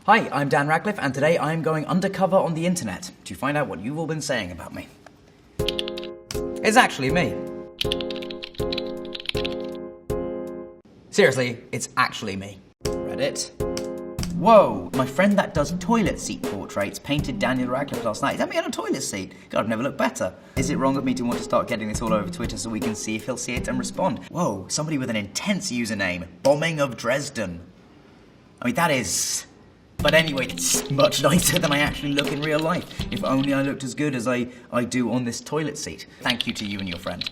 Hi, I'm Dan Radcliffe, and today I'm going undercover on the internet to find out what you've all been saying about me. It's actually me. Seriously, it's actually me. Reddit. Whoa, my friend that does toilet seat portraits painted Daniel Radcliffe last night. Is that me on a toilet seat? God, I've never looked better. Is it wrong of me to want to start getting this all over Twitter so we can see if he'll see it and respond? Whoa, somebody with an intense username. Bombing of Dresden. I mean, that is... But anyway, it's much nicer than I actually look in real life. If only I looked as good as I do on this toilet seat. Thank you to you and your friend.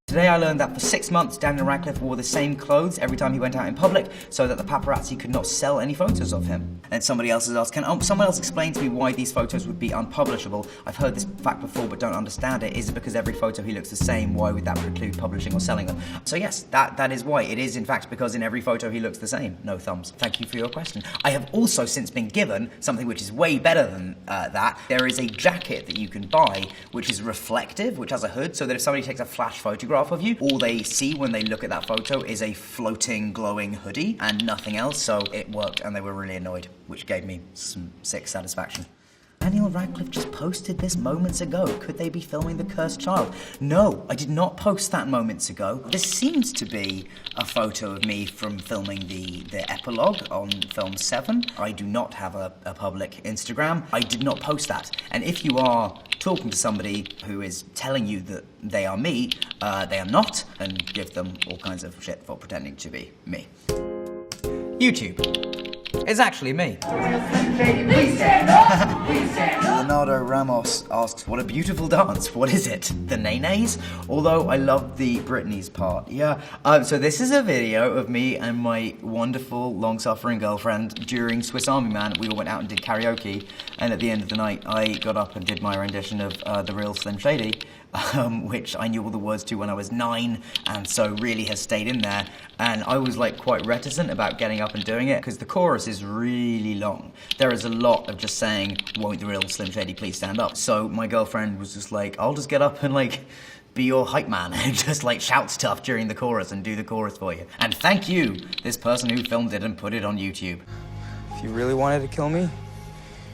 Today I learned that for 6 months Daniel Radcliffe wore the same clothes every time he went out in public so that the paparazzi could not sell any photos of him. And somebody else has asked, can someone else explain to me why these photos would be unpublishable? I've heard this fact before but don't understand it. Is it because every photo he looks the same? Why would that preclude publishing or selling them? So yes, that is why. It is in fact because in every photo he looks the same. No thumbs. Thank you for your question. I have also since been given something which is way better than that. There is a jacket that you can buy which is reflective, which has a hood, so that if somebody takes a flash photograph of you, all they see when they look at that photo is a floating, glowing hoodie and nothing else, so it worked and they were really annoyed, which gave me some sick satisfaction. Daniel Radcliffe just posted this moments ago. Could they be filming The Cursed Child? No, I did not post that moments ago. This seems to be a photo of me from filming the epilogue on film 7. I do not have a public Instagram. I did not post that. And if you are talking to somebody who is telling you that they are me, they are not, and give them all kinds of shit for pretending to be me. YouTube. It's actually me. Please stand up! Please stand up! Leonardo Ramos asks, what a beautiful dance. What is it? The Nays? Although I love the Britney's part. Yeah. So this is a video of me and my wonderful, long-suffering girlfriend during Swiss Army Man. We all went out and did karaoke, and at the end of the night, I got up and did my rendition of The Real Slim Shady, which I knew all the words to when I was 9, and so really has stayed in there. And I was like quite reticent about getting up and doing it because the chorus is really long. There is a lot of just saying, won't the real Slim Shady please stand up? So my girlfriend was just like, I'll just get up and like be your hype man and just like shout stuff during the chorus and do the chorus for you. And thank you, this person who filmed it and put it on YouTube. If you really wanted to kill me,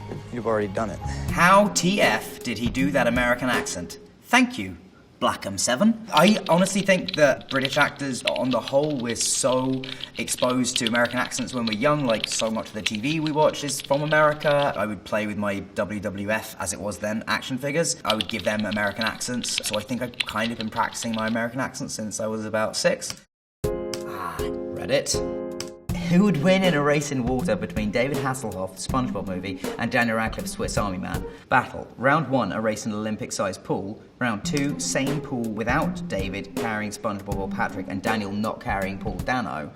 you'd have already done it. How TF did he do that American accent? Thank you, Blackham7. I honestly think that British actors, on the whole, we're so exposed to American accents when we're young, like so much of the TV we watch is from America. I would play with my WWF, as it was then, action figures. I would give them American accents, so I think I've kind of been practicing my American accent since I was about 6. Reddit. Who would win in a race in water between David Hasselhoff's SpongeBob movie and Daniel Radcliffe's Swiss Army Man? Battle. Round 1, a race in an Olympic-sized pool. Round 2, same pool without David carrying SpongeBob or Patrick and Daniel not carrying Paul Dano.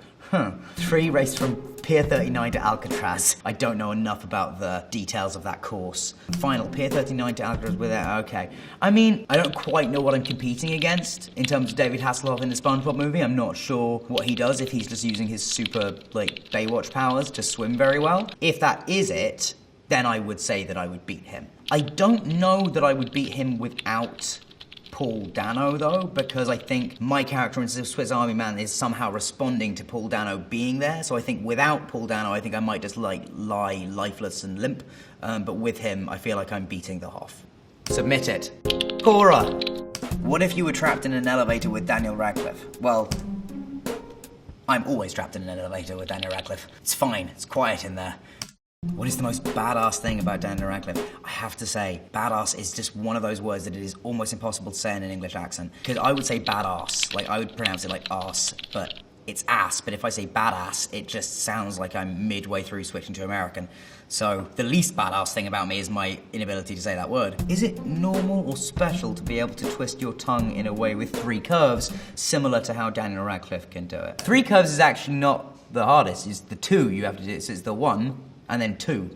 3, race from Pier 39 to Alcatraz. I don't know enough about the details of that course. Final, Pier 39 to Alcatraz without, okay. I mean, I don't quite know what I'm competing against in terms of David Hasselhoff in the SpongeBob movie. I'm not sure what he does, if he's just using his super, like, Baywatch powers to swim very well. If that is it, then I would say that I would beat him. I don't know that I would beat him without Paul Dano, though, because I think my character in Swiss Army Man is somehow responding to Paul Dano being there, so I think without Paul Dano, I think I might just, like, lie lifeless and limp, but with him, I feel like I'm beating the Hoff. Submit it. Cora! What if you were trapped in an elevator with Daniel Radcliffe? Well, I'm always trapped in an elevator with Daniel Radcliffe. It's fine, it's quiet in there. What is the most badass thing about Daniel Radcliffe? I have to say, badass is just one of those words that it is almost impossible to say in an English accent. Because I would say badass, like I would pronounce it like arse, but it's ass. But if I say badass, it just sounds like I'm midway through switching to American. So the least badass thing about me is my inability to say that word. Is it normal or special to be able to twist your tongue in a way with 3 curves, similar to how Daniel Radcliffe can do it? 3 curves is actually not the hardest, it's the 2 you have to do. So it's the 1, and then 2.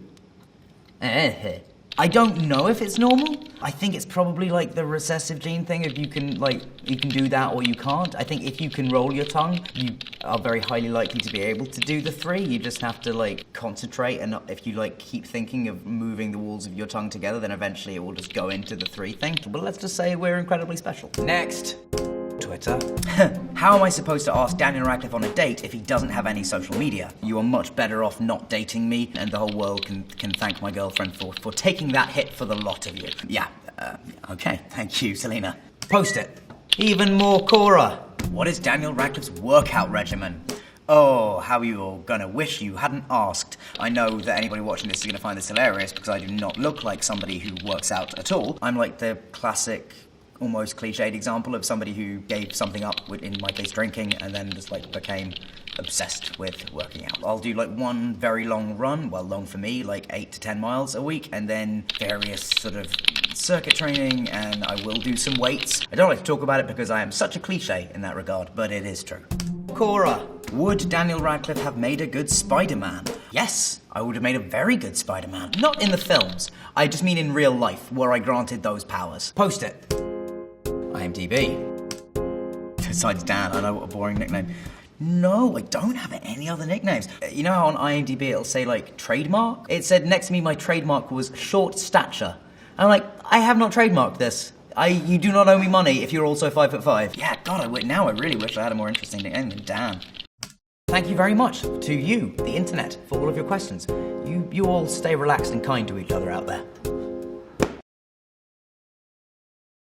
I don't know if it's normal. I think it's probably like the recessive gene thing, if you can do that or you can't. I think if you can roll your tongue, you are very highly likely to be able to do the 3. You just have to like concentrate, and if you like keep thinking of moving the walls of your tongue together, then eventually it will just go into the 3 thing. But let's just say we're incredibly special. Next. Twitter. How am I supposed to ask Daniel Radcliffe on a date if he doesn't have any social media? You are much better off not dating me, and the whole world can thank my girlfriend for taking that hit for the lot of you. Yeah, okay, thank you, Selena. Post it. Even more Cora. What is Daniel Radcliffe's workout regimen? Oh, how you're gonna wish you hadn't asked. I know that anybody watching this is gonna find this hilarious because I do not look like somebody who works out at all. I'm like the classic, almost cliched example of somebody who gave something up, in my case drinking, and then just like became obsessed with working out. I'll do like one very long run, well, long for me, like 8 to 10 miles a week, and then various sort of circuit training, and I will do some weights. I don't like to talk about it because I am such a cliche in that regard, but it is true. Cora, would Daniel Radcliffe have made a good Spider-Man? Yes, I would have made a very good Spider-Man. Not in the films. I just mean in real life, where I granted those powers. Post it. IMDb. Besides Dan, I know what a boring nickname. No, I don't have any other nicknames. You know how on IMDb it'll say like trademark? It said next to me my trademark was short stature. I'm like, I have not trademarked this. You do not owe me money if you're also 5'5". Yeah, God, now I really wish I had a more interesting nickname than Dan. Thank you very much to you, the internet, for all of your questions. You all stay relaxed and kind to each other out there.